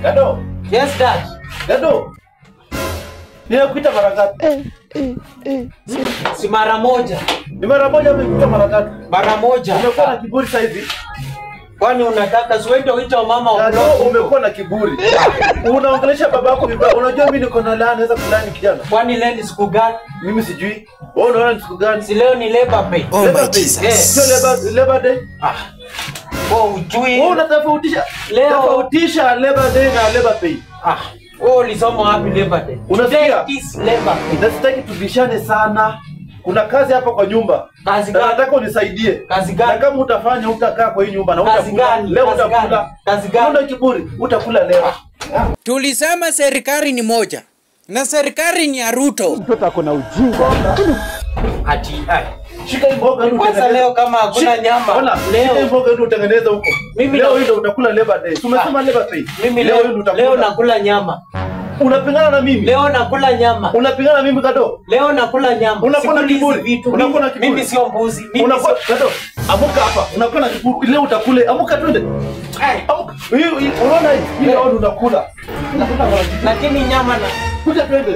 Gado. Yes dad. Gado. Ninakuita mara ngapi? Si mara moja. Ni mara moja umekuita mara ngapi? Mara moja. Umekuwa na kiburi sasa hivi. Kwani unataka siwende uita mama wa Gado, umekuwa na kiburi. Unaongelesha baba yako vibaya. Unajua mimi niko na laana, naweza kulani kijana. Kwani leo ni siku gani? Mimi sijui. Wewe unaona ni siku gani? Si leo ni Labor Day. Oh my Jesus. Sio Labor Day. Wewe ujui. Wewe unatofautisha. Leo Tofautisha Labor Day na Labor Pay. Wewe ulisoma wapi Labor Day? Unasikia? This Labor Day. Nasitaki tubishane sana. Kuna kazi hapa kwa nyumba. Kazi gani? Nataka unisaidie. Kazi gani? Na kama utafanya utakaa kwa hii nyumba na Kazi utakula. gani? Leo Kazi utakula. gani? Kazi gani? Una kiburi, utakula leo. Tulisema serikali ni moja. Na serikali ni ya Ruto. Mtoto ako na ujinga. Ati Shika hii mboga ndio kwanza leo kama hakuna nyama. Ona, Leo shika hii mboga ndio utengeneza huko. Mimi leo ndio utakula Labor Day. Tumesema Labor Pay. Mimi leo ndio utakula. Leo nakula nyama. Unapingana na mimi? Leo nakula nyama. Unapingana na mimi Gado? Leo nakula nyama. Unakuwa na kiburi. Unakuwa na kiburi. Mimi sio mbuzi. Unakuwa Gado. Amuka hapa. Unakuwa na kiburi. Leo utakule. Amuka twende. Amuka. Hii unaona hii? Leo unakula. Lakini nyama na kuja twende.